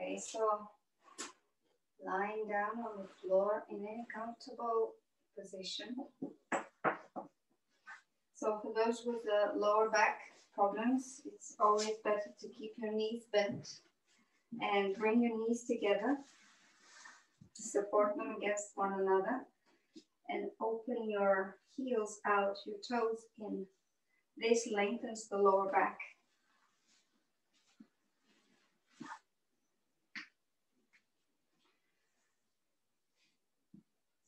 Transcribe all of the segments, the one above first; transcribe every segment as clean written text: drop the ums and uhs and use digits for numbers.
Okay, so lying down on the floor in any comfortable position. So for those with lower back problems, it's always better to keep your knees bent and bring your knees together, support them against one another, and open your heels out, your toes in. This lengthens the lower back.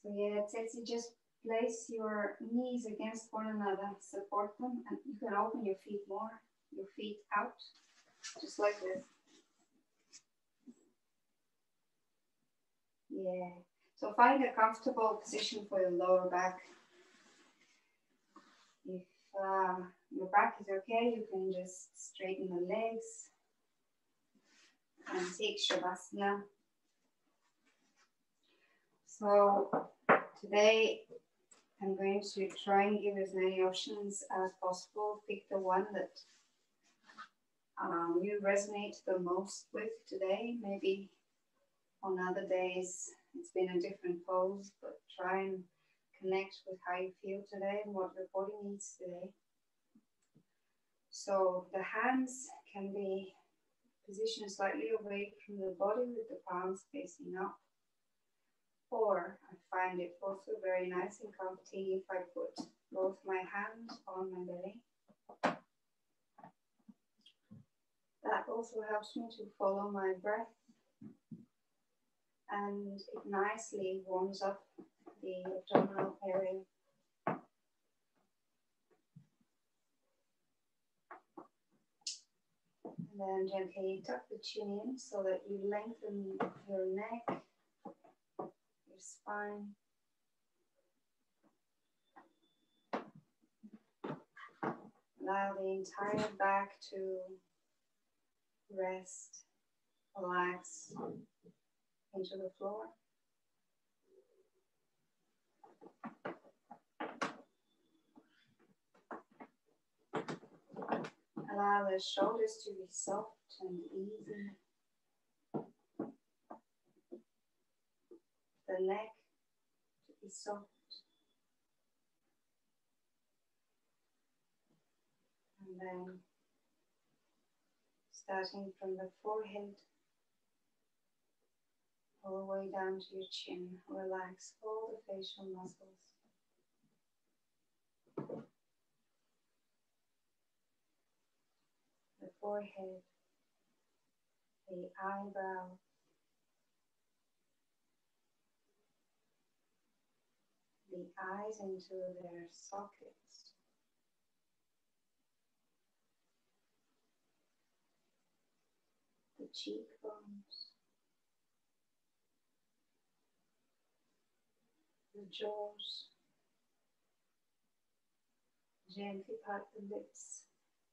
So yeah, it says you just place your knees against one another, support them, and you can open your feet more, your feet out, just like this. Yeah. So find a comfortable position for your lower back. If your back is okay, you can just straighten the legs and take Shavasana. So today I'm going to try and give as many options as possible. Pick the one that you resonate the most with today. Maybe on other days it's been a different pose, but try and connect with how you feel today and what your body needs today. So the hands can be positioned slightly away from the body with the palms facing up. Or I find it also very nice and comfy if I put both my hands on my belly. That also helps me to follow my breath, and it nicely warms up the abdominal area. And then gently tuck the chin in so that you lengthen your neck, your spine. Allow the entire back to rest, relax into the floor. Allow the shoulders to be soft and easy. The neck to be soft. And then starting from the forehead all the way down to your chin, relax all the facial muscles. The forehead, the eyebrows, the eyes into their sockets. The cheekbones, the jaws, gently part the lips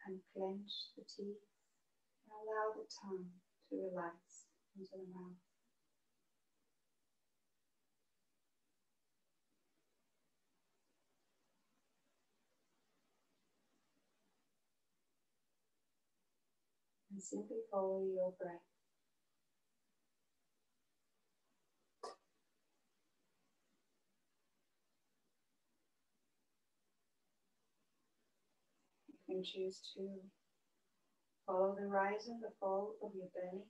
and clench the teeth, and allow the tongue to relax into the mouth. And simply follow your breath. You can choose to follow the rise and the fall of your belly.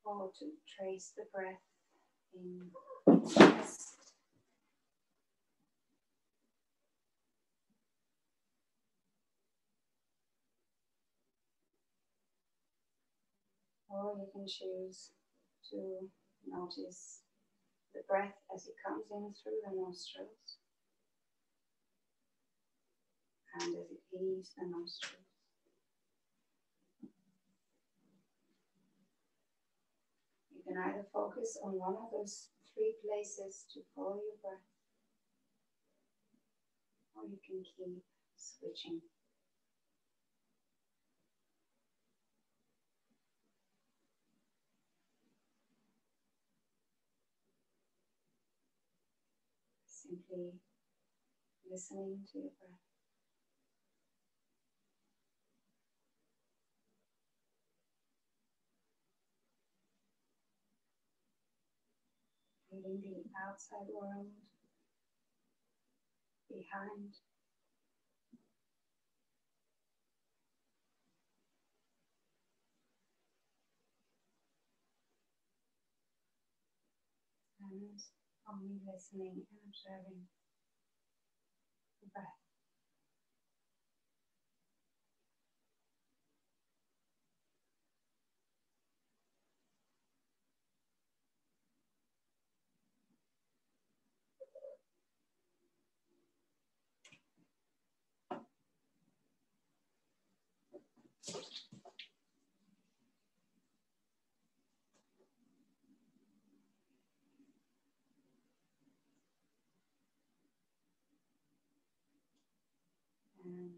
Or to trace the breath in the chest. Or you can choose to notice the breath as it comes in through the nostrils and as it leaves the nostrils. You can either focus on one of those three places to follow your breath, or you can keep switching. Simply listening to your breath. leaving the outside world behind. And only listening and observing the breath. And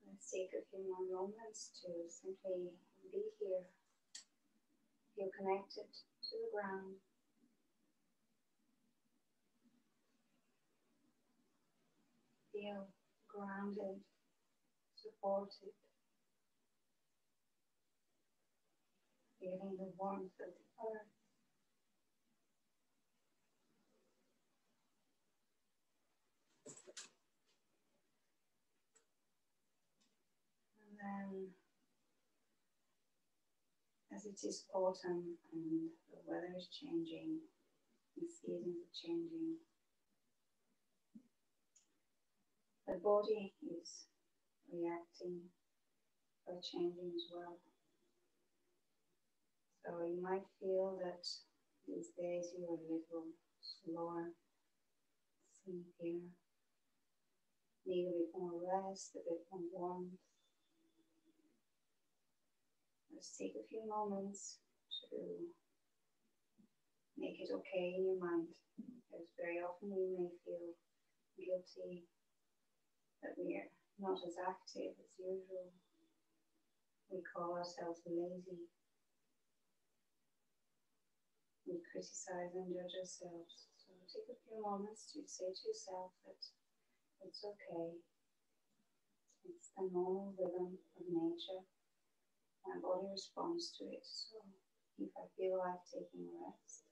let's take a few more moments to simply be here. Feel connected to the ground. Feel grounded, supported. Feeling the warmth of the earth. And then, as it is autumn and the weather is changing, the seasons are changing, the body is reacting by changing as well. So you might feel that these days you're a little slower, sleepier, need a bit more rest, a bit more warmth. Let's take a few moments to make it okay in your mind, because very often we may feel guilty that we are not as active as usual. We call ourselves lazy. We criticize and judge ourselves. So take a few moments to say to yourself that it's okay. It's the normal rhythm of nature. My body responds to it. So if I feel like taking a rest,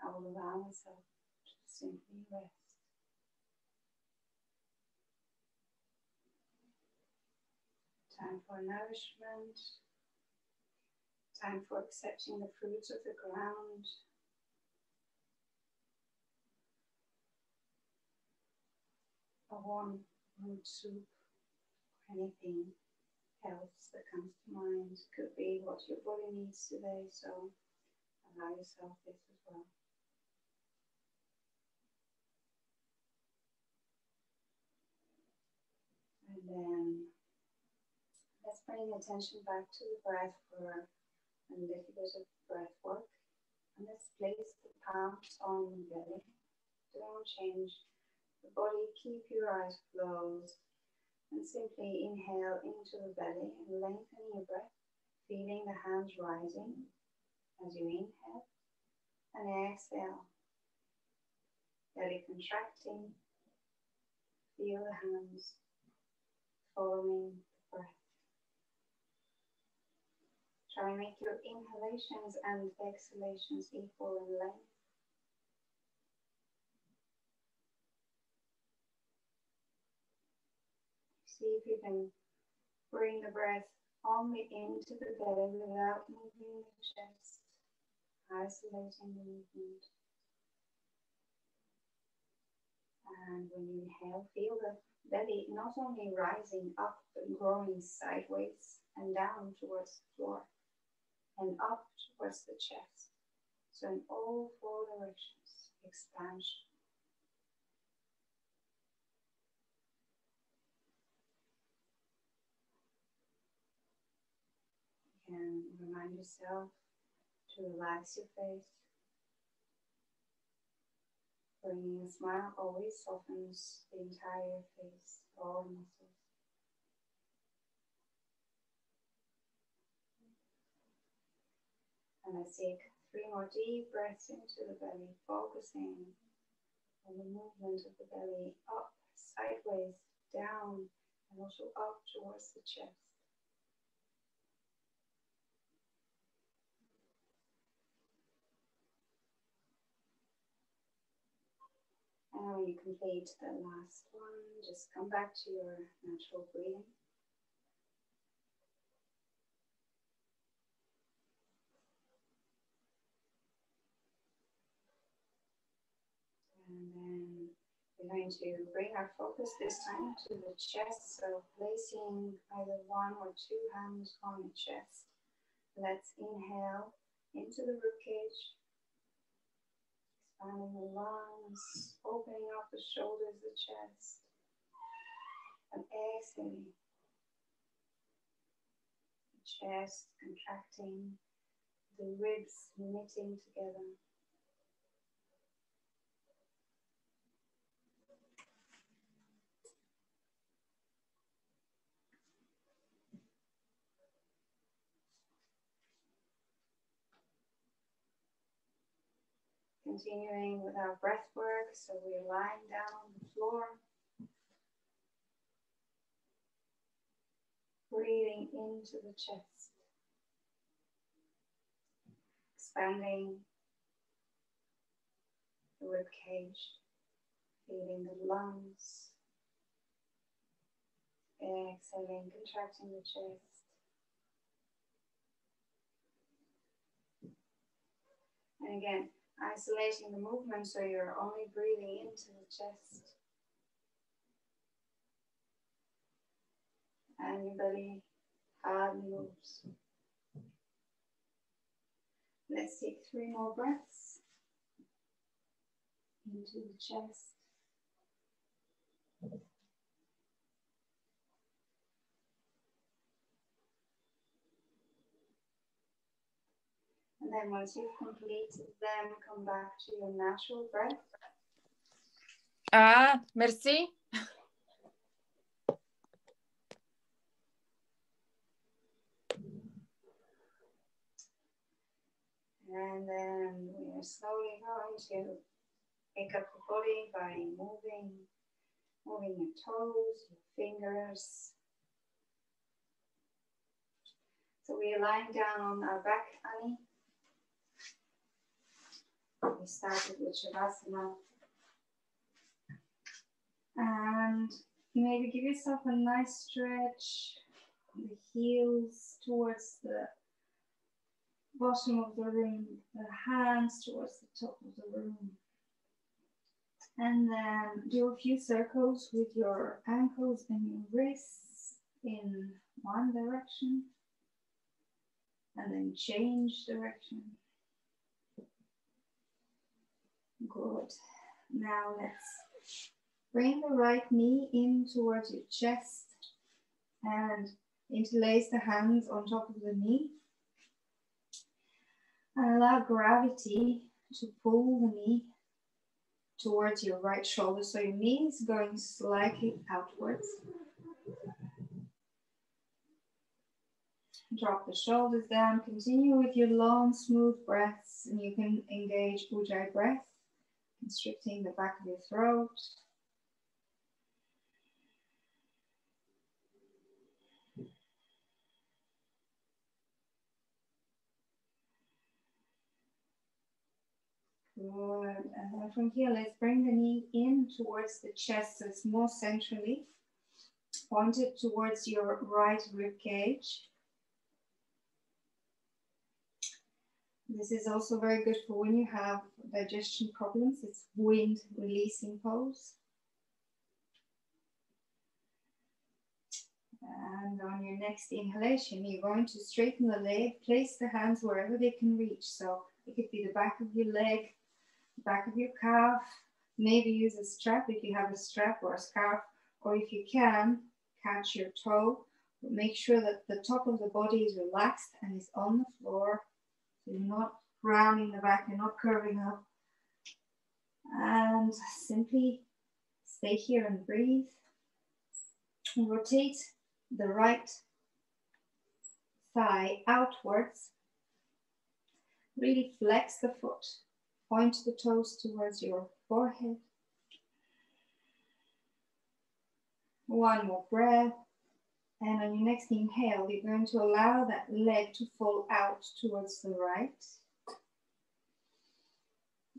I will allow myself to simply rest. Time for nourishment. Time for accepting the fruits of the ground. A warm root soup, or anything else that comes to mind. Could be what your body needs today, so allow yourself this as well. And then let's bring attention back to the breath for a little bit of breath work. And let's place the palms on the belly. Don't change the body. Keep your eyes closed. And simply inhale into the belly and lengthen your breath. Feeling the hands rising as you inhale. And exhale. Belly contracting. Feel the hands following the breath. Try and make your inhalations and exhalations equal in length. See if you can bring the breath only into the belly without moving the chest, isolating the movement. And when you inhale, feel the belly not only rising up, but growing sideways and down towards the floor and up towards the chest. So in all four directions, expansion. You can remind yourself to relax your face. Bringing a smile always softens the entire face, all muscles. And let's take 3 more deep breaths into the belly, focusing on the movement of the belly up, sideways, down, and also up towards the chest. And when you complete the last one, just come back to your natural breathing. And then we're going to bring our focus this time to the chest. So placing either one or two hands on the chest. Let's inhale into the ribcage, expanding the lungs, opening up the shoulders, the chest, and exhaling. The chest contracting, the ribs knitting together. Continuing with our breath work, so we're lying down on the floor, breathing into the chest, expanding the rib cage, feeling the lungs, exhaling, contracting the chest, and again, isolating the movement so you're only breathing into the chest. And your belly hardly moves. Let's take 3 more breaths into the chest. And then once you've completed them, come back to your natural breath. Ah, merci. And then we are slowly going to pick up the body by moving your toes, your fingers. So we are lying down on our back, Annie. We started with Shavasana. And maybe give yourself a nice stretch, the heels towards the bottom of the room, the hands towards the top of the room. And then do a few circles with your ankles and your wrists in one direction. And then change direction. Good. Now let's bring the right knee in towards your chest and interlace the hands on top of the knee. And allow gravity to pull the knee towards your right shoulder. So your knee is going slightly outwards. Drop the shoulders down. Continue with your long, smooth breaths. And you can engage Ujjayi breath, constricting the back of your throat. Good. And then from here, let's bring the knee in towards the chest, so it's more centrally. Point it towards your right rib cage. This is also very good for when you have digestion problems. It's wind releasing pose. And on your next inhalation, you're going to straighten the leg, place the hands wherever they can reach. So it could be the back of your leg, back of your calf. Maybe use a strap if you have a strap or a scarf, or if you can, catch your toe. But make sure that the top of the body is relaxed and is on the floor. So you're not rounding the back, you're not curving up. And simply stay here and breathe. And rotate the right thigh outwards. Really flex the foot. Point the toes towards your forehead. One more breath. And on your next inhale, you're going to allow that leg to fall out towards the right.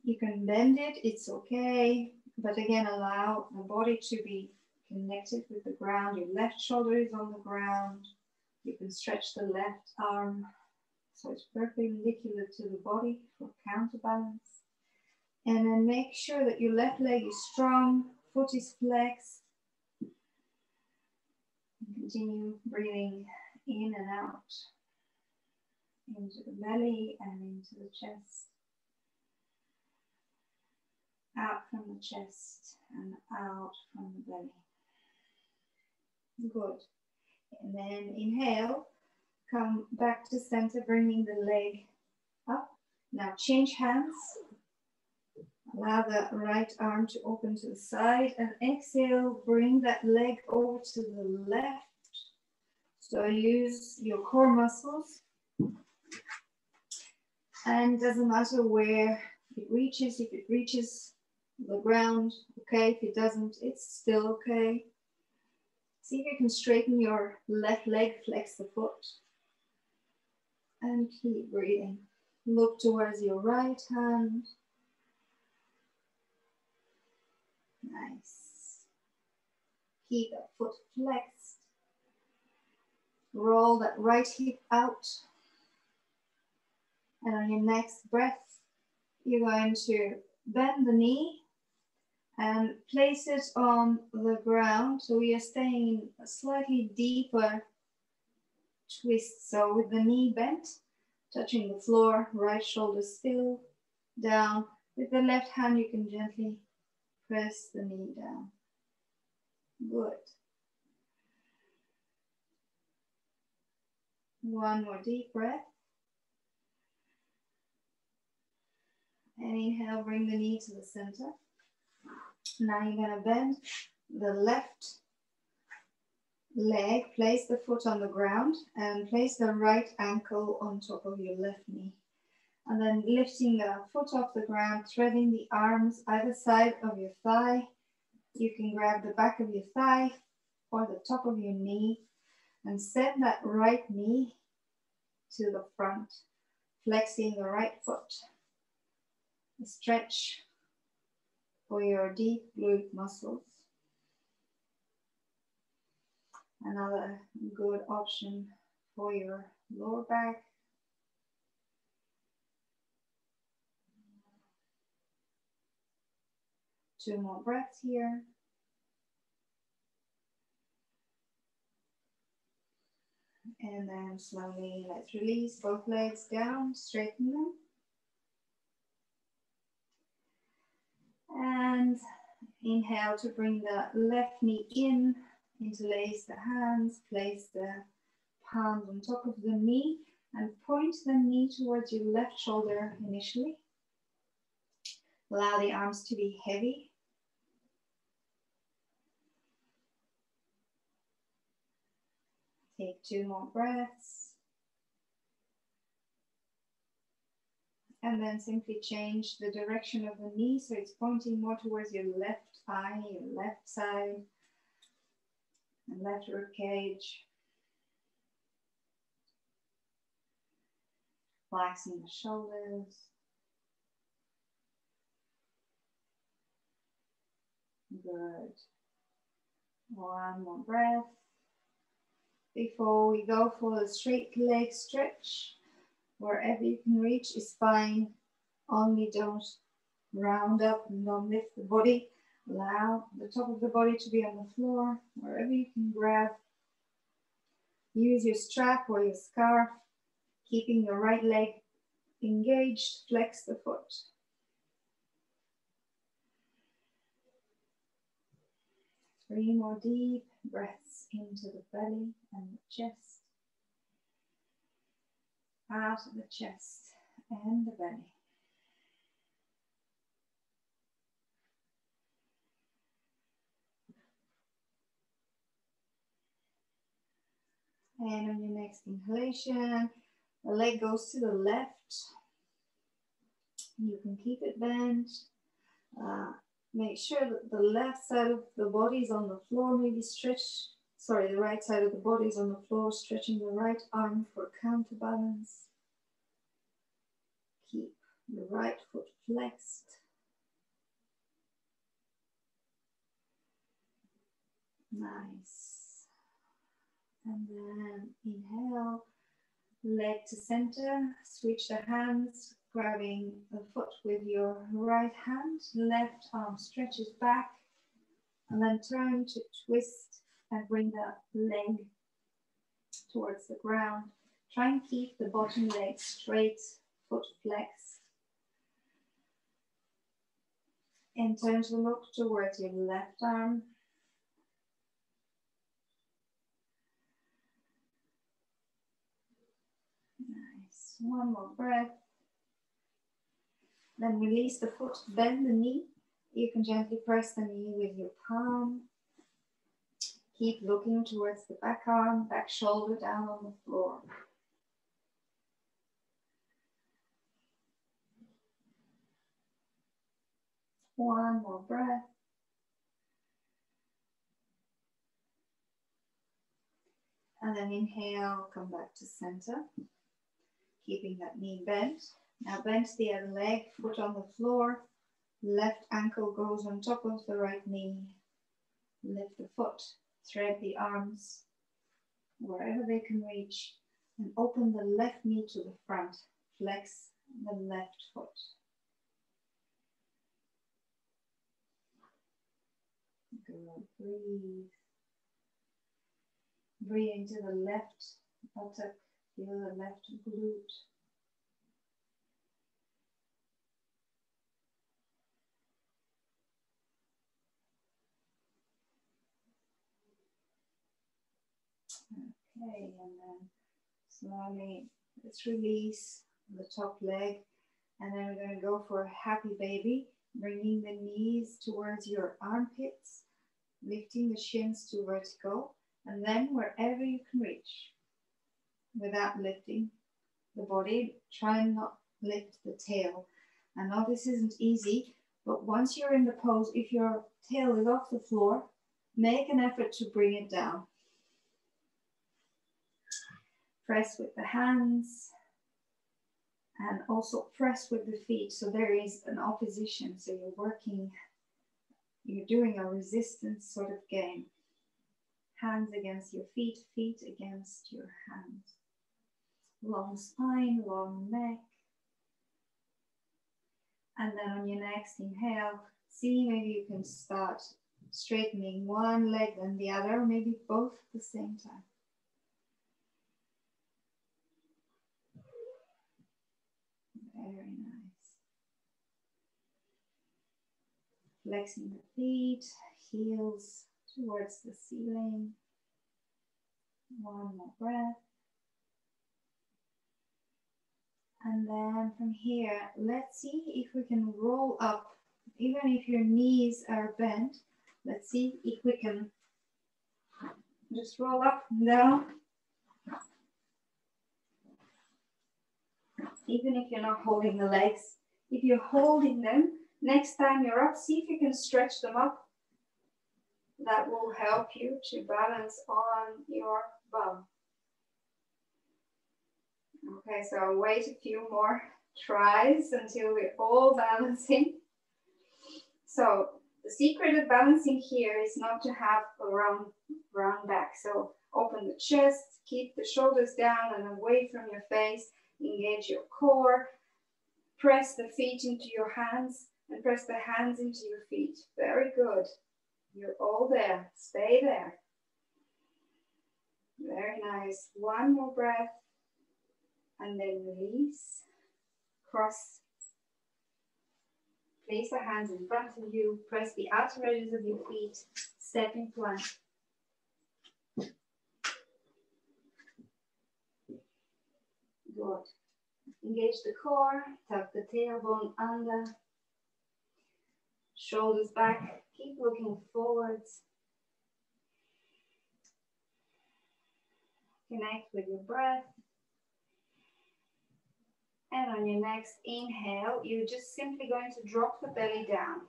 You can bend it, it's okay. But again, allow the body to be connected with the ground. Your left shoulder is on the ground. You can stretch the left arm so it's perpendicular to the body for counterbalance. And then make sure that your left leg is strong, foot is flexed. And continue breathing in and out, into the belly and into the chest. Out from the chest and out from the belly. Good. And then inhale, come back to center, bringing the leg up. Now change hands. Allow the right arm to open to the side and exhale, bring that leg over to the left. So use your core muscles. And doesn't matter where it reaches, if it reaches the ground, okay. If it doesn't, it's still okay. See if you can straighten your left leg, flex the foot. And keep breathing. Look towards your right hand. Nice. Keep that foot flexed. Roll that right hip out. And on your next breath, you're going to bend the knee and place it on the ground. So we are staying in a slightly deeper twist. So with the knee bent, touching the floor, right shoulder still, down. With the left hand, you can gently press the knee down. Good. One more deep breath. And inhale, bring the knee to the center. Now you're going to bend the left leg, place the foot on the ground, and place the right ankle on top of your left knee. And then lifting the foot off the ground, threading the arms either side of your thigh. You can grab the back of your thigh or the top of your knee and send that right knee to the front, flexing the right foot. A stretch for your deep glute muscles. Another good option for your lower back. Two more breaths here. And then slowly let's release both legs down, straighten them. And inhale to bring the left knee in, interlace the hands, place the palms on top of the knee, and point the knee towards your left shoulder initially. Allow the arms to be heavy. Take two more breaths. And then simply change the direction of the knee so it's pointing more towards your left eye, your left side, and left rib cage. Relaxing the shoulders. Good. One more breath. Before we go for the straight leg stretch, wherever you can reach is fine. Only don't round up and don't lift the body. Allow the top of the body to be on the floor, wherever you can grab. Use your strap or your scarf, keeping your right leg engaged. Flex the foot. Three more deep breaths into the belly and the chest. Out of the chest and the belly. And on your next inhalation, the leg goes to the left. You can keep it bent. Make sure that the left side of the body is on the floor, maybe the right side of the body is on the floor, stretching the right arm for counterbalance. Keep the right foot flexed. Nice. And then inhale, leg to center, switch the hands, grabbing the foot with your right hand, left arm stretches back, and then turn to twist and bring the leg towards the ground. Try and keep the bottom leg straight, foot flexed. And turn to look towards your left arm. Nice. One more breath. Then release the foot, bend the knee. You can gently press the knee with your palm. Keep looking towards the back arm, back shoulder down on the floor. One more breath. And then inhale, come back to center. Keeping that knee bent. Now bend the other leg, foot on the floor. Left ankle goes on top of the right knee. Lift the foot, thread the arms wherever they can reach, and open the left knee to the front. Flex the left foot. Good. Breathe. Breathe into the left buttock. Feel the left glute. Okay, and then slowly let's release the top leg, and then we're going to go for a happy baby, bringing the knees towards your armpits, lifting the shins to vertical, and then wherever you can reach without lifting the body, try and not lift the tail. I know this isn't easy, but once you're in the pose, if your tail is off the floor, make an effort to bring it down. Press with the hands and also press with the feet. So there is an opposition. So you're doing a resistance sort of game. Hands against your feet, feet against your hands. Long spine, long neck. And then on your next inhale, see maybe you can start straightening one leg and the other, or maybe both at the same time. Very nice. Flexing the feet, heels towards the ceiling. One more breath. And then from here, let's see if we can roll up. Even if your knees are bent, let's see if we can just roll up and down. Even if you're not holding the legs, if you're holding them, next time you're up, see if you can stretch them up. That will help you to balance on your bum. Okay, so I'll wait a few more tries until we're all balancing. So the secret of balancing here is not to have a round back. So open the chest, keep the shoulders down and away from your face. Engage your core, press the feet into your hands and press the hands into your feet. Very good. You're all there. Stay there. Very nice. One more breath and then release. Cross. Place the hands in front of you. Press the outer edges of your feet. Step in plank. Good. Engage the core, tuck the tailbone under, shoulders back, keep looking forwards. Connect with your breath. And on your next inhale, you're just simply going to drop the belly down.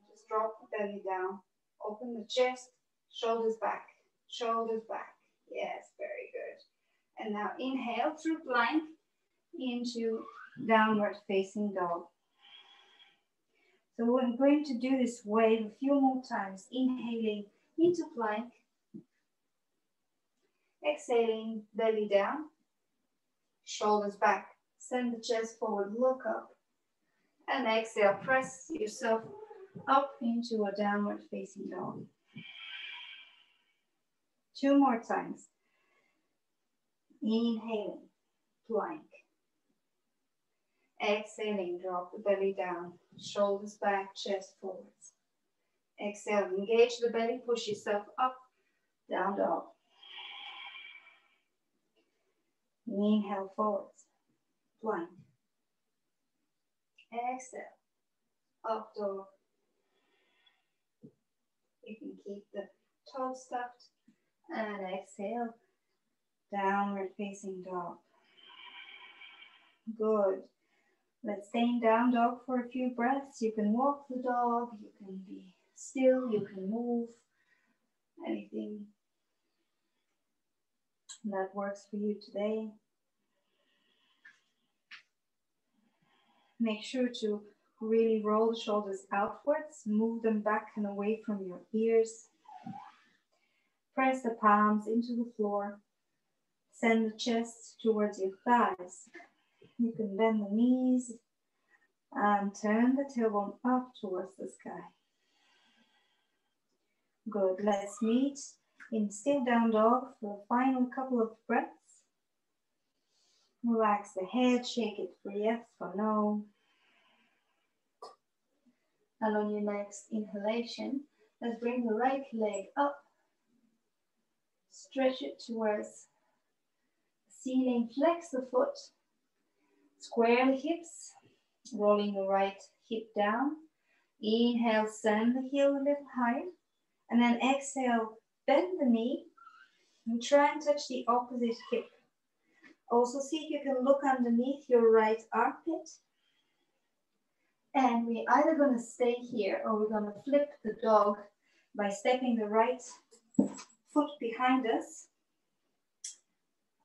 Just drop the belly down. Open the chest, shoulders back, shoulders back. Yes, very good. And now inhale through plank into downward facing dog. So we're going to do this wave a few more times. Inhaling into plank. Exhaling, belly down, shoulders back, send the chest forward, look up. And exhale, press yourself up into a downward facing dog. 2 more times. Inhaling, plank. Exhaling, drop the belly down, shoulders back, chest forwards. Exhale, engage the belly, push yourself up, down dog. Inhale, forwards, plank. Exhale, up dog. You can keep the toes tucked. And exhale, downward facing dog. Good. Let's stay in down dog for a few breaths. You can walk the dog, you can be still, you can move. Anything that works for you today. Make sure to really roll the shoulders outwards, move them back and away from your ears. Press the palms into the floor. Send the chest towards your thighs. You can bend the knees and turn the tailbone up towards the sky. Good. Let's meet in still down dog for the final couple of breaths. Relax the head, shake it for yes or no. And on your next inhalation, let's bring the right leg up. Stretch it towards the ceiling. Flex the foot. Square the hips. Rolling the right hip down. Inhale, send the heel a little higher. And then exhale, bend the knee. And try and touch the opposite hip. Also see if you can look underneath your right armpit. And we're either going to stay here or we're going to flip the dog by stepping the right foot behind us.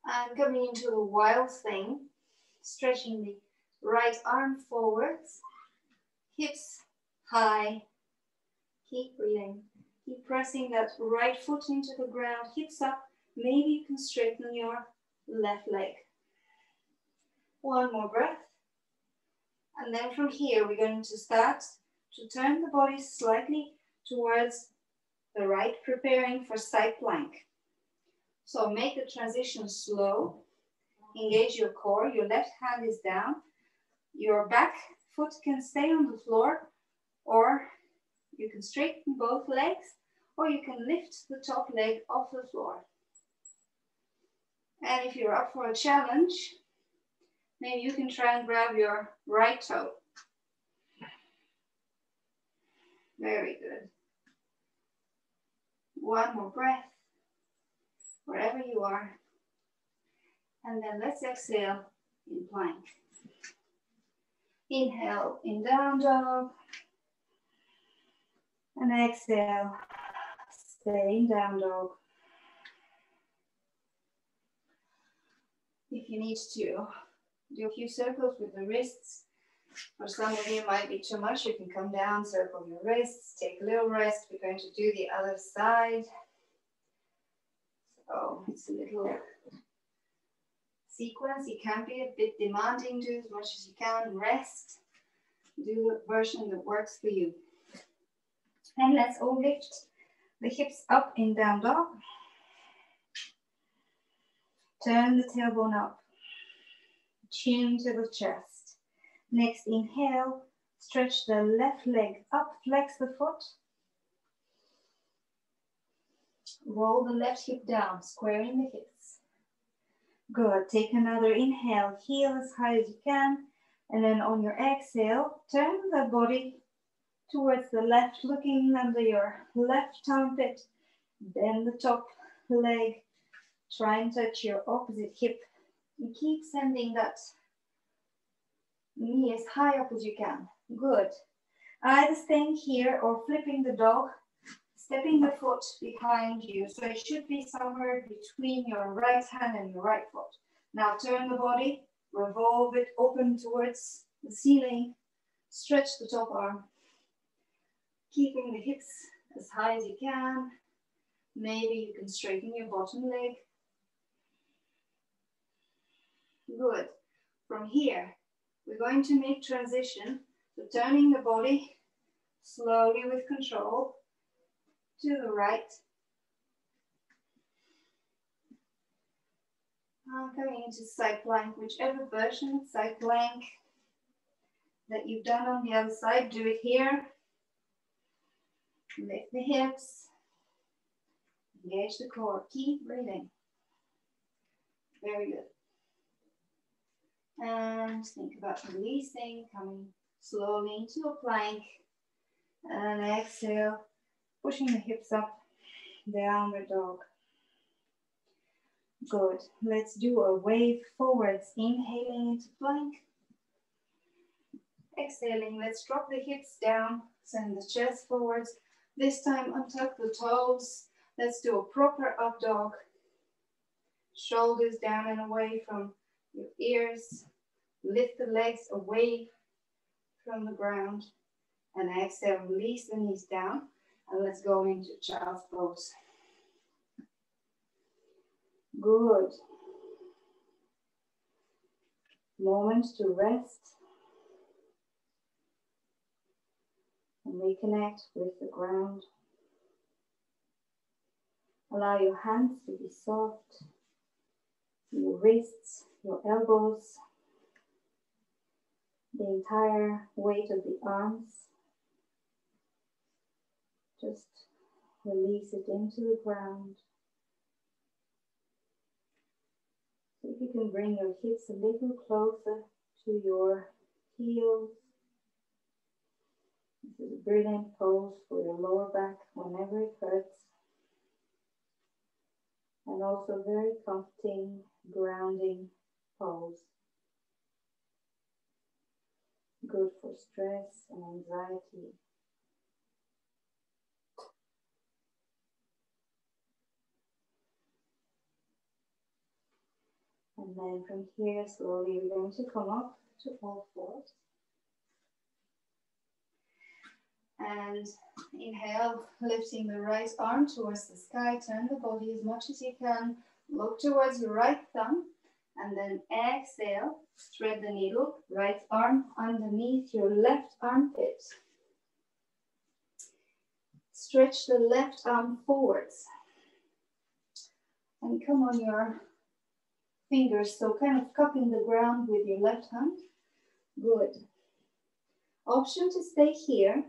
And coming into the wild thing, stretching the right arm forwards, hips high. Keep breathing. Keep pressing that right foot into the ground, hips up. Maybe you can straighten your left leg. One more breath. And then from here, we're going to start to turn the body slightly towards the right, preparing for side plank. So make the transition slow. Engage your core. Your left hand is down. Your back foot can stay on the floor, or you can straighten both legs, or you can lift the top leg off the floor. And if you're up for a challenge, maybe you can try and grab your right toe. Very good. One more breath, wherever you are. And then let's exhale in plank. Inhale in down dog. And exhale, stay in down dog. If you need to do a few circles with the wrists, for some of you it might be too much, you can come down, circle your wrists, take a little rest. We're going to do the other side. So it's a little sequence. It can be a bit demanding. Do as much as you can. Rest. Do the version that works for you. And let's all lift the hips up in down dog. Turn the tailbone up. Chin to the chest. Next inhale, stretch the left leg up, flex the foot. Roll the left hip down, squaring the hips. Good. Take another inhale, heel as high as you can. And then on your exhale, turn the body towards the left, looking under your left armpit. Bend the top leg. Try and touch your opposite hip. And keep sending that knee as high up as you can. Good. Either staying here or flipping the dog, stepping the foot behind you. So it should be somewhere between your right hand and your right foot. Now turn the body, revolve it, open towards the ceiling, stretch the top arm, keeping the hips as high as you can. Maybe you can straighten your bottom leg. Good. From here, we're going to make transition to turning the body slowly with control to the right. Coming into side plank, whichever version of side plank that you've done on the other side, do it here. Lift the hips, engage the core, keep breathing. Very good. And think about releasing, coming slowly into a plank. And exhale, pushing the hips up, downward dog. Good. Let's do a wave forwards, inhaling into plank. Exhaling, let's drop the hips down, send the chest forwards. This time untuck the toes. Let's do a proper up dog. Shoulders down and away from your ears. Lift the legs away from the ground. And exhale, release the knees down. And let's go into child's pose. Good. Moment to rest. And reconnect with the ground. Allow your hands to be soft, your wrists, your elbows, the entire weight of the arms. Just release it into the ground. So if you can bring your hips a little closer to your heels. This is a brilliant pose for your lower back whenever it hurts. And also very comforting, grounding pose. Good for stress and anxiety. And then from here, slowly we're going to come up to all fours. And inhale, lifting the right arm towards the sky. Turn the body as much as you can. Look towards your right thumb. And then exhale, thread the needle. Right arm underneath your left armpit. Stretch the left arm forwards. And come on your fingers. So kind of cupping the ground with your left hand. Good. Option to stay here.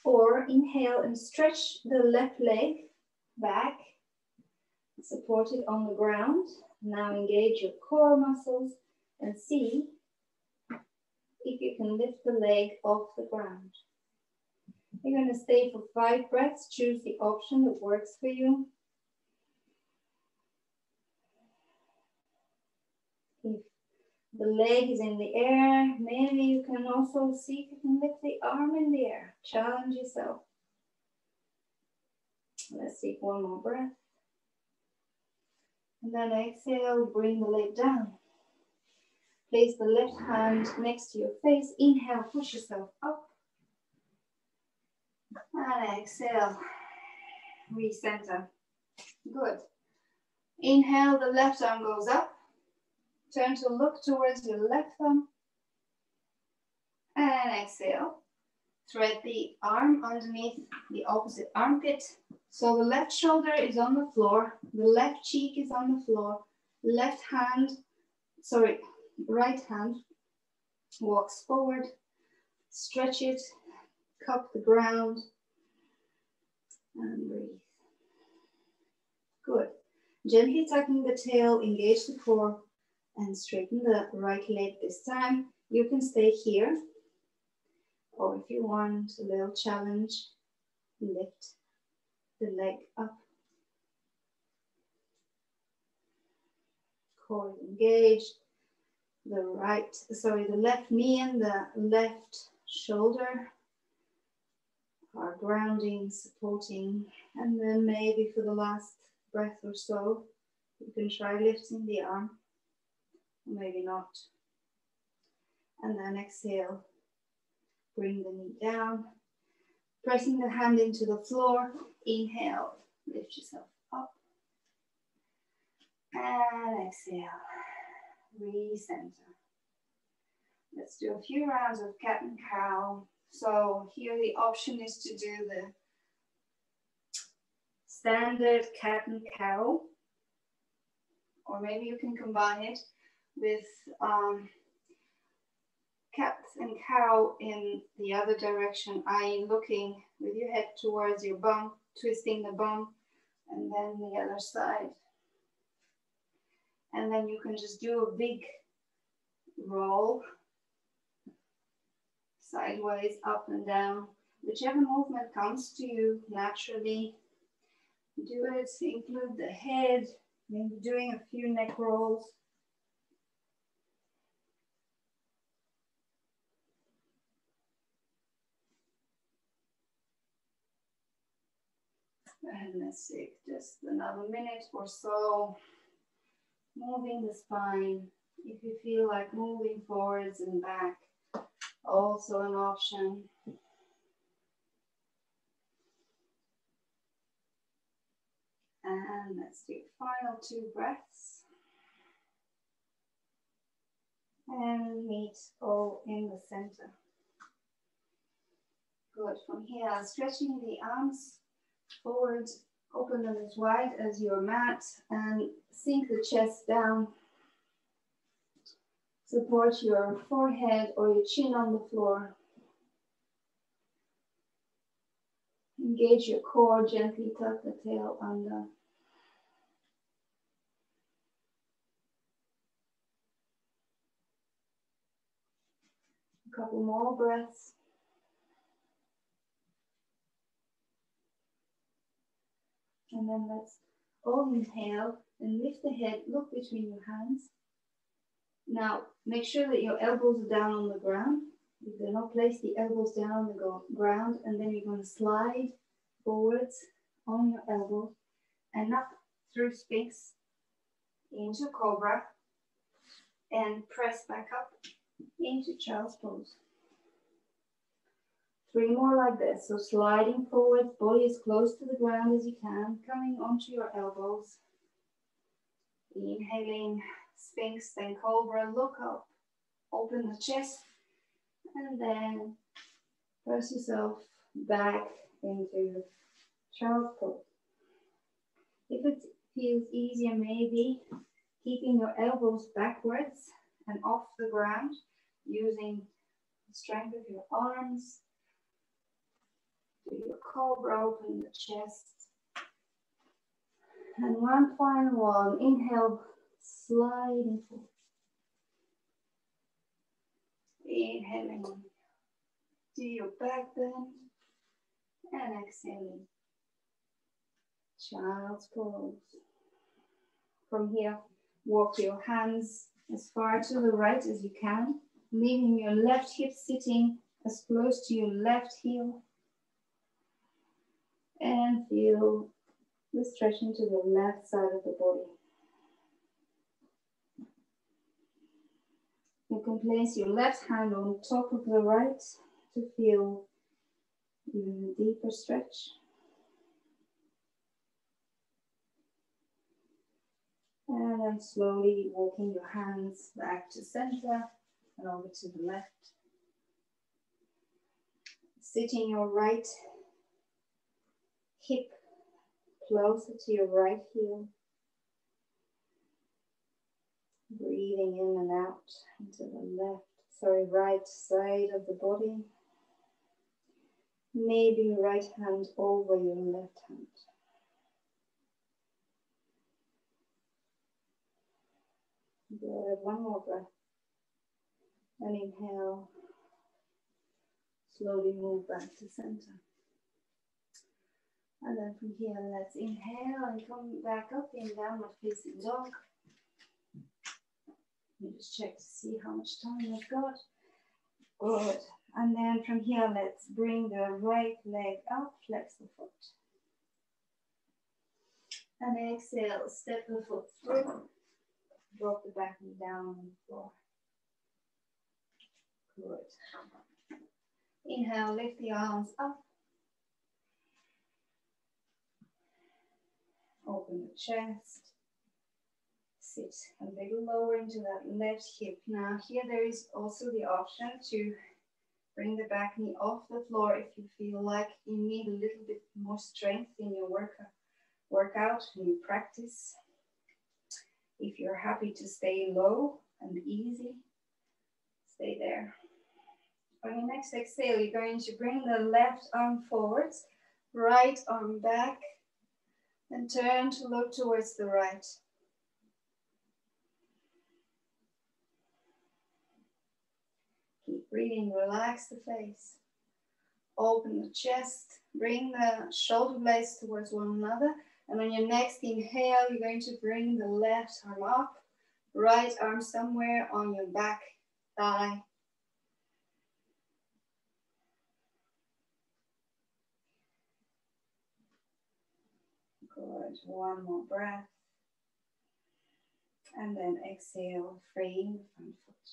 Or inhale and stretch the left leg back, support it on the ground. Now engage your core muscles and see if you can lift the leg off the ground. You're going to stay for 5 breaths. Choose the option that works for you. If the leg is in the air, maybe you can also see if you can lift the arm in the air. Challenge yourself. Let's take one more breath. And then exhale, bring the leg down. Place the left hand next to your face. Inhale, push yourself up. And exhale, recenter. Good. Inhale, the left arm goes up. Turn to look towards your left thumb. And exhale. Thread the arm underneath the opposite armpit. So the left shoulder is on the floor. The left cheek is on the floor. Right hand walks forward. Stretch it. Cup the ground. And breathe. Good. Gently tucking the tail, engage the core. And straighten the right leg this time. You can stay here. Or if you want a little challenge, lift the leg up. Core engaged. The left knee and the left shoulder are grounding, supporting. And then maybe for the last breath or so, you can try lifting the arm. Maybe not. And then exhale. Bring the knee down. Pressing the hand into the floor. Inhale. Lift yourself up. And exhale. Recenter. Let's do a few rounds of cat and cow. So here the option is to do the standard cat and cow. Or maybe you can combine it with cat and cow in the other direction, i.e. looking with your head towards your bum, twisting the bum, and then the other side. And then you can just do a big roll, sideways, up and down. Whichever movement comes to you naturally, do it. Include the head, maybe doing a few neck rolls. And let's take just another minute or so. Moving the spine. If you feel like moving forwards and back, also an option. And let's do final 2 breaths. And meet all in the center. Good. From here, stretching the arms forward, open them as wide as your mat, and sink the chest down. Support your forehead or your chin on the floor. Engage your core, gently tuck the tail under. A couple more breaths. And then let's all inhale and lift the head, look between your hands. Now, make sure that your elbows are down on the ground. If they're not, place the elbows down on the ground, and then you're going to slide forwards on your elbows and up through Sphinx into Cobra and press back up into Child's Pose. 3 more like this. So sliding forward, body as close to the ground as you can, coming onto your elbows. Inhaling Sphinx, then Cobra, look up, open the chest, and then press yourself back into Child's Pose. If it feels easier, maybe keeping your elbows backwards and off the ground, using the strength of your arms. Do your Cobra, open the chest. And one final one. Inhale, sliding forward. Inhaling, do your back bend. And exhaling, Child's Pose. From here, walk your hands as far to the right as you can, leaving your left hip sitting as close to your left heel. And feel the stretching to the left side of the body. You can place your left hand on top of the right to feel even a deeper stretch. And then slowly walking your hands back to center and over to the left. Sitting your right hip closer to your right heel. Breathing in and out into the right side of the body. Maybe right hand over your left hand. Good. One more breath. And inhale. Slowly move back to center. And then from here, let's inhale and come back up in downward facing dog. Let me just check to see how much time I've got. Good. And then from here, let's bring the right leg up, flex the foot. And exhale, step the foot through. Drop the back knee down on the floor. Good. Inhale, lift the arms up. Open the chest. Sit a little lower into that left hip. Now here there is also the option to bring the back knee off the floor if you feel like you need a little bit more strength in your workout and your practice. If you're happy to stay low and easy, stay there. On your next exhale, you're going to bring the left arm forwards, right arm back, and turn to look towards the right. Keep breathing, relax the face. Open the chest, bring the shoulder blades towards one another. And on your next inhale, you're going to bring the left arm up, right arm somewhere on your back thigh. Good, one more breath. And then exhale, freeing the front foot.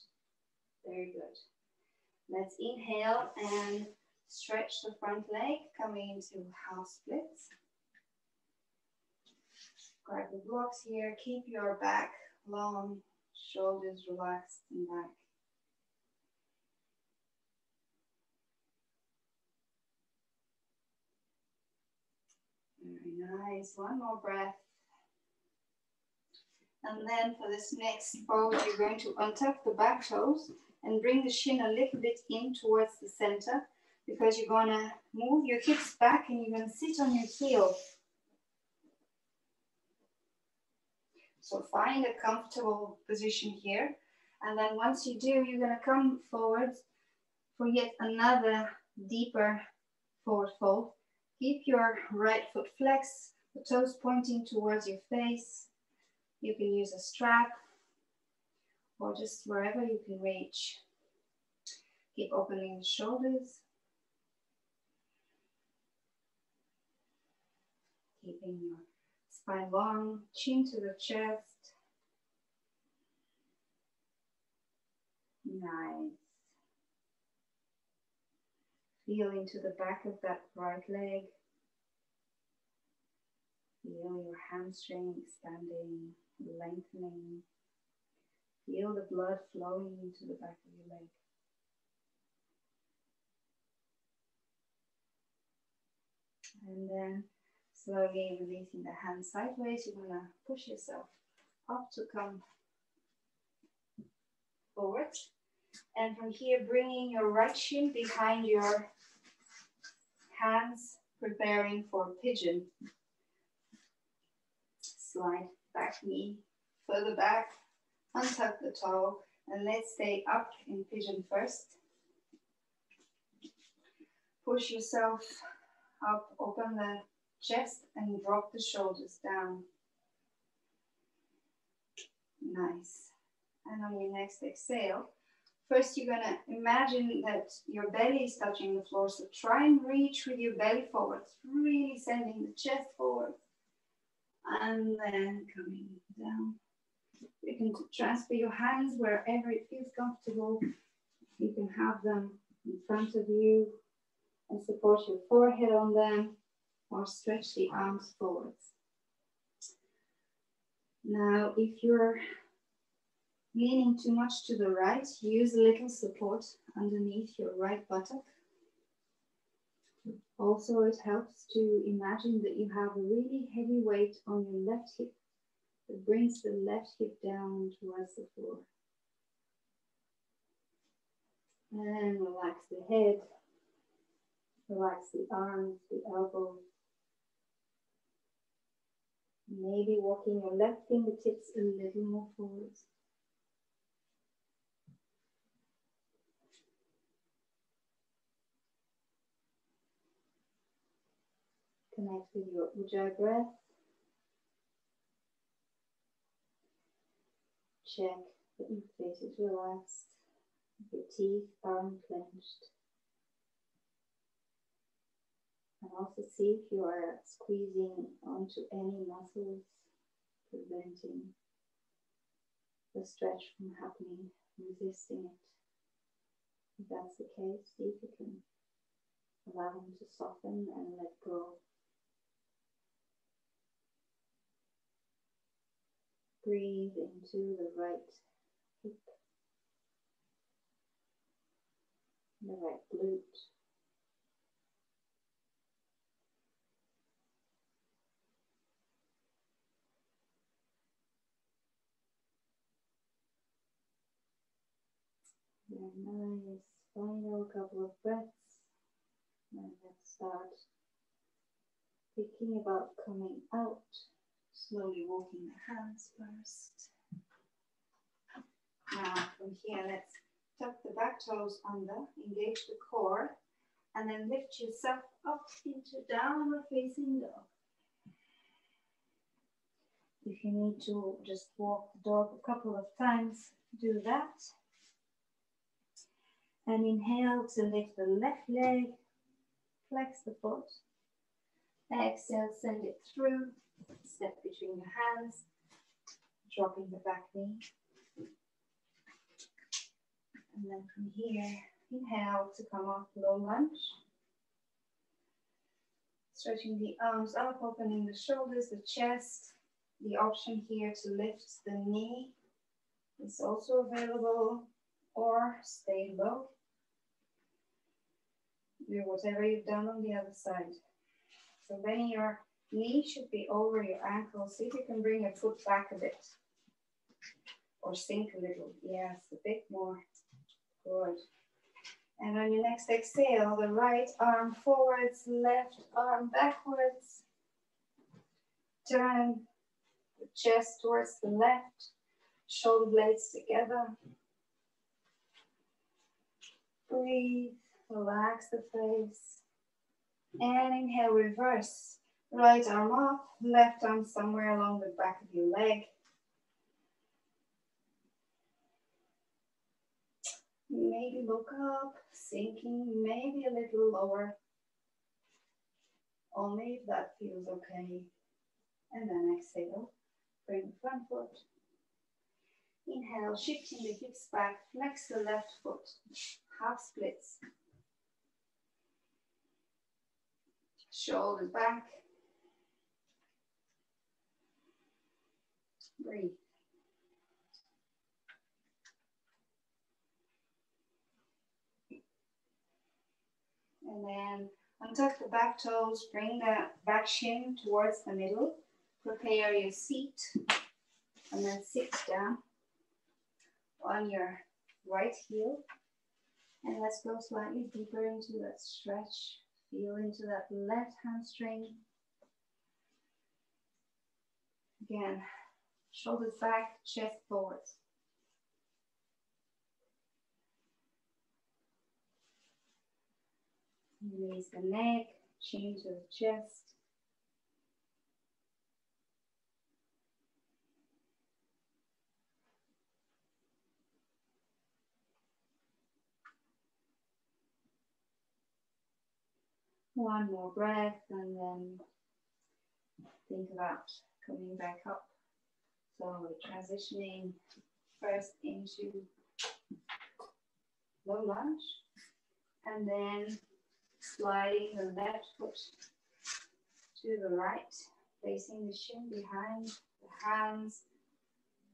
Very good. Let's inhale and stretch the front leg, coming into half splits. Grab the blocks here, keep your back long, shoulders relaxed and back. Very nice, one more breath. And then for this next pose, you're going to untuck the back toes and bring the shin a little bit in towards the center, because you're going to move your hips back and you're going to sit on your heel. So find a comfortable position here. And then once you do, you're going to come forward for yet another deeper forward fold. Keep your right foot flexed, the toes pointing towards your face. You can use a strap or just wherever you can reach. Keep opening the shoulders. Keeping your spine long, chin to the chest. Nice. Feel into the back of that right leg. Feel your hamstring expanding, lengthening. Feel the blood flowing into the back of your leg. And then slowly releasing the hands sideways, you're going to push yourself up to come forward. And from here, bringing your right shin behind your hands, preparing for pigeon. Slide back knee further back, untuck the toe, and let's stay up in pigeon first. Push yourself up, open the chest and drop the shoulders down. Nice. And on your next exhale, first you're going to imagine that your belly is touching the floor, so try and reach with your belly forward, really sending the chest forward. And then coming down. You can transfer your hands wherever it feels comfortable. You can have them in front of you and support your forehead on them, or stretch the arms forwards. Now, if you're leaning too much to the right, use a little support underneath your right buttock. Also, it helps to imagine that you have a really heavy weight on your left hip that brings the left hip down towards the floor. And relax the head, relax the arms, the elbows. Maybe walking your left fingertips a little more forwards. Connect with your Ujjayi breath. Check that your face is relaxed, your teeth are unclenched. And also see if you are squeezing onto any muscles, preventing the stretch from happening, resisting it. If that's the case, see if you can allow them to soften and let go. Breathe into the right hip, the right glute. Very nice. Final couple of breaths. And let's start thinking about coming out. Slowly walking the hands first. Now from here, let's tuck the back toes under, engage the core, and then lift yourself up into downward facing dog. If you need to just walk the dog a couple of times, do that. And inhale to lift the left leg, flex the foot. Exhale, send it through, step between your hands, dropping the back knee. And then from here, inhale to come off low lunge. Stretching the arms up, opening the shoulders, the chest. The option here to lift the knee is also available, or stay low. Do whatever you've done on the other side. So then your knee should be over your ankle. See if you can bring your foot back a bit. Or sink a little. Yes, a bit more. Good. And on your next exhale, the right arm forwards, left arm backwards. Turn the chest towards the left. Shoulder blades together. Breathe. Relax the face. And inhale, reverse. Right arm up, left arm somewhere along the back of your leg. Maybe look up, sinking, maybe a little lower. Only if that feels okay. And then exhale, bring the front foot. Inhale, shifting the hips back, flex the left foot, half splits. Shoulders back. Breathe. And then untuck the back toes, bring the back shin towards the middle. Prepare your seat. And then sit down on your right heel. And let's go slightly deeper into that stretch. Feel into that left hamstring. Again, shoulders back, chest forward. Raise the neck, chin to the chest. One more breath and then think about coming back up. So we're transitioning first into low lunge and then sliding the left foot to the right, placing the shin behind the hands,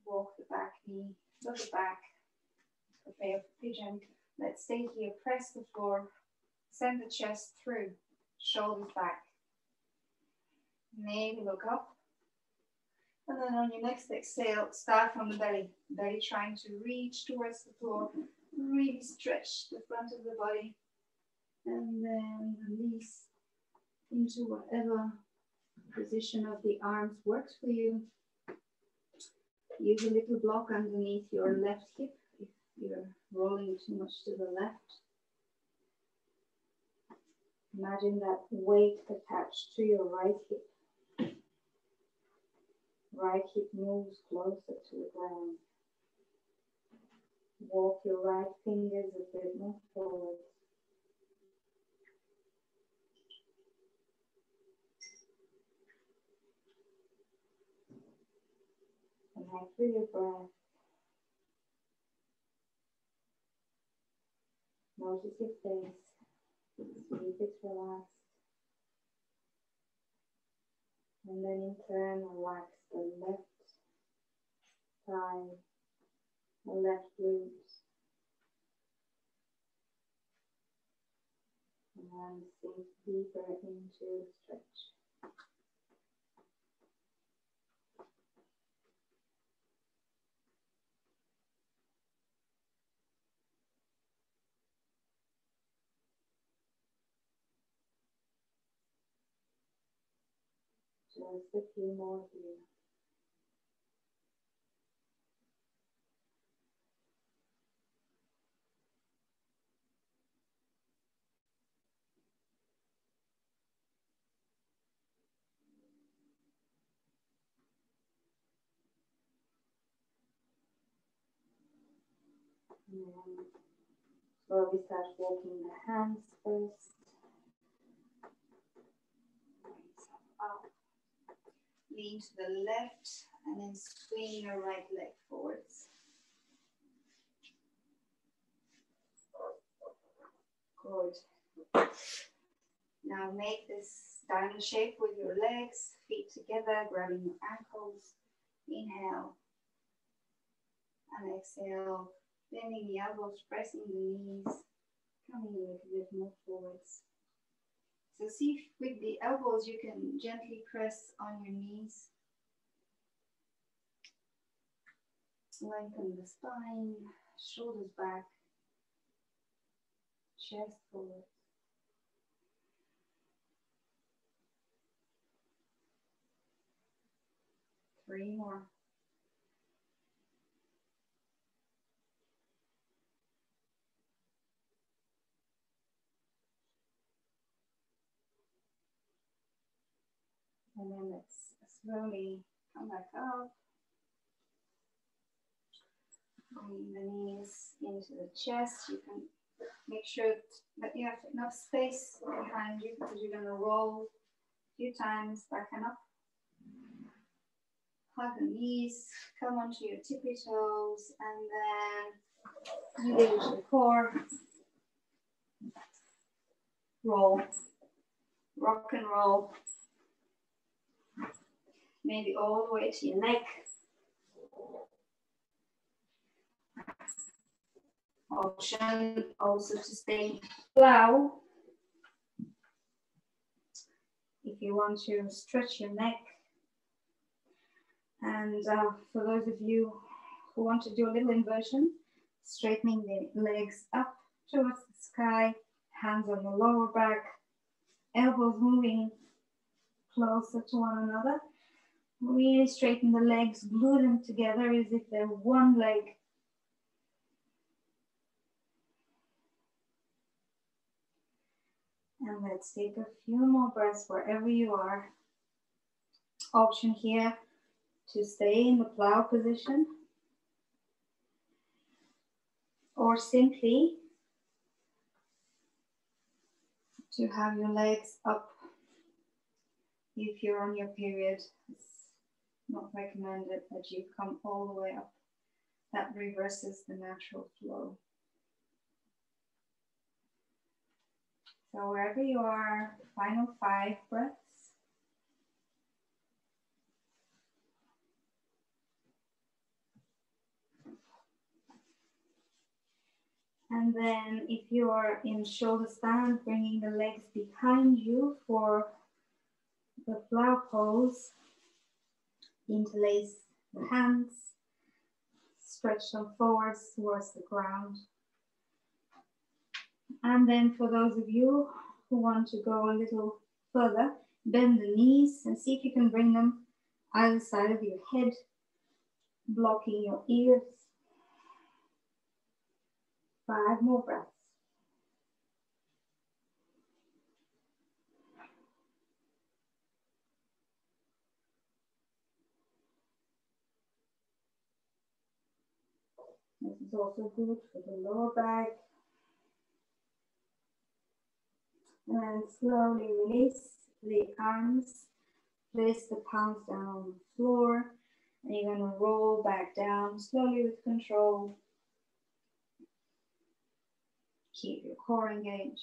walk the back knee, look back, prepare for pigeon. Let's stay here, press the floor, send the chest through, shoulders back. Maybe look up. And then on your next exhale, start from the belly. Belly trying to reach towards the floor. Really stretch the front of the body. And then release into whatever position of the arms works for you. Use a little block underneath your left hip if you're rolling too much to the left. Imagine that weight attached to your right hip. Right hip moves closer to the ground. Walk your right fingers a bit more forward. And through your breath. Notice your face. See if it's relaxed. And then in turn, relax the left thigh, the left glute, and sink deeper into stretch. Just a few more here. And slowly start walking the hands first. Up. Lean to the left and then swing your right leg forwards. Good. Now make this diamond shape with your legs, feet together, grabbing your ankles. Inhale. And exhale, bending the elbows, pressing the knees, coming a little bit more forwards. So see if with the elbows you can gently press on your knees. Lengthen the spine, shoulders back, chest forward. Three more. And then let's slowly come back up. Bring the knees into the chest. You can make sure that you have enough space behind you because you're going to roll a few times back and up. Hug the knees, come onto your tippy toes, and then engage the core. Roll, rock and roll. Maybe all the way to your neck. Option also to stay plow. If you want to stretch your neck. And for those of you who want to do a little inversion, straightening the legs up towards the sky, hands on the lower back, elbows moving closer to one another. Really straighten the legs, glue them together as if they're one leg. And let's take a few more breaths wherever you are. Option here to stay in the plow position, or simply to have your legs up. If you're on your period, it's not recommended that you come all the way up. That reverses the natural flow. So wherever you are, final 5 breaths. And then if you are in shoulder stand, bringing the legs behind you for the plow pose, interlace the hands, stretch them forwards towards the ground. And then for those of you who want to go a little further, bend the knees and see if you can bring them either side of your head, blocking your ears. 5 more breaths. This is also good for the lower back. And then slowly release the arms. Place the palms down on the floor. And you're going to roll back down slowly with control. Keep your core engaged.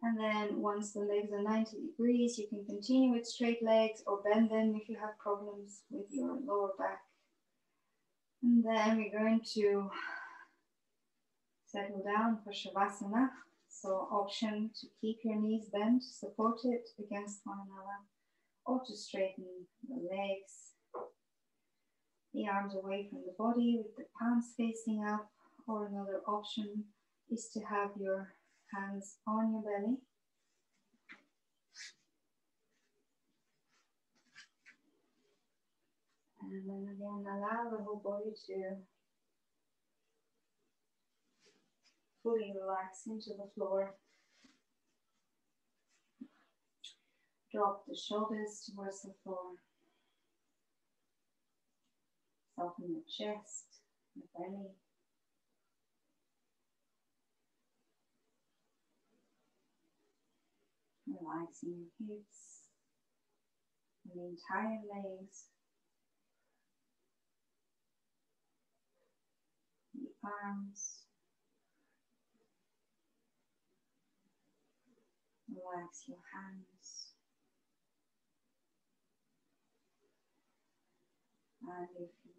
And then once the legs are 90 degrees, you can continue with straight legs or bend them if you have problems with your lower back. And then we're going to settle down for Shavasana. So option to keep your knees bent, supported against one another, or to straighten the legs, the arms away from the body with the palms facing up, or another option is to have your hands on your belly. And then again, allow the whole body to fully relax into the floor. Drop the shoulders towards the floor. Soften the chest, the belly. Relaxing your hips and the entire legs, the arms. Relax your hands and your feet.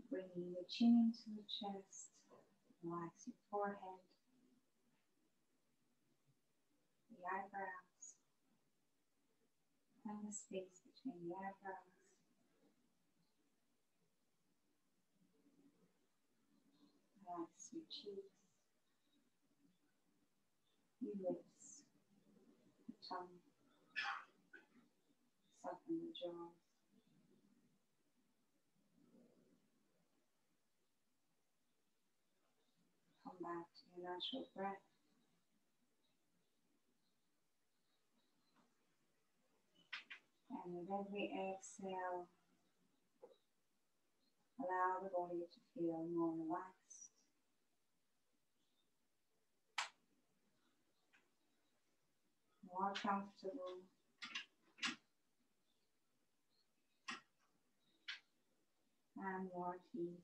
Bringing the chin into the chest. Relax your forehead, the eyebrows, and the space between the eyebrows. Relax your cheeks, your lips, the tongue. Soften the jaw. Come back to your natural breath. And with every exhale, allow the body to feel more relaxed, more comfortable, and more at ease.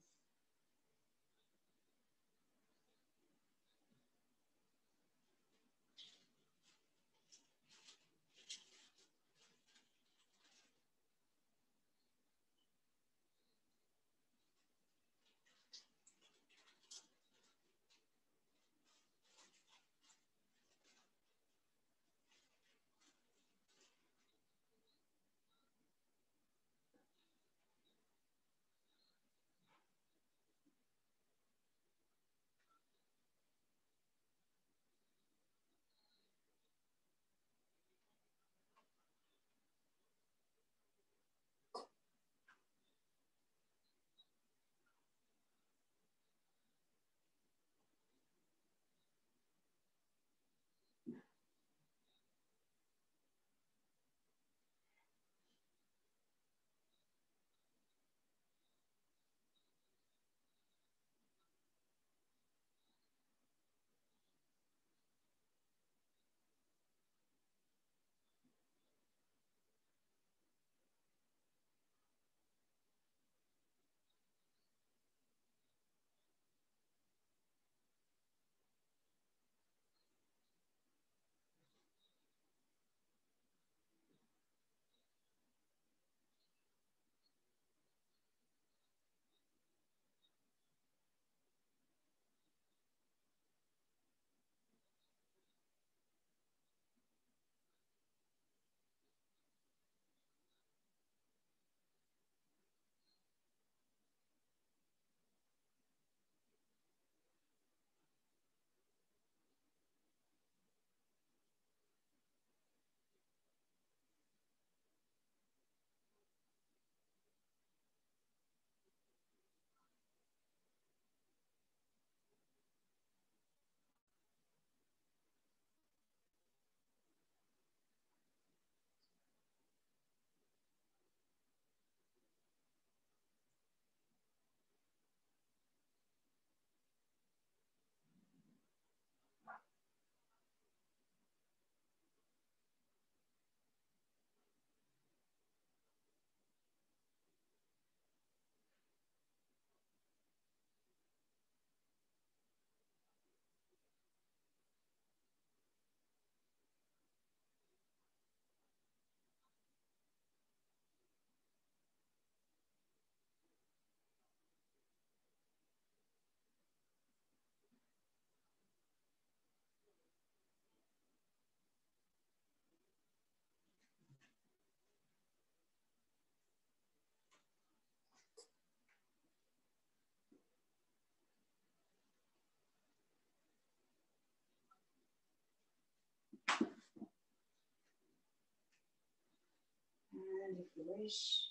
wish,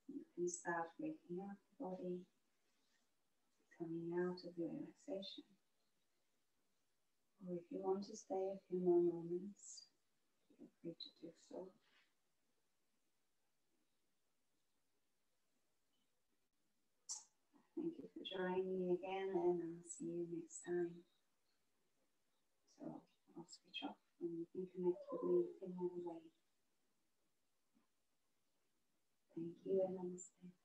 you can start waking up the body, coming out of the relaxation. Or if you want to stay a few more moments, feel free to do so. Thank you for joining me again, and I'll see you next time. So I'll switch off and you can connect with me in another way. Thank you and Namaste.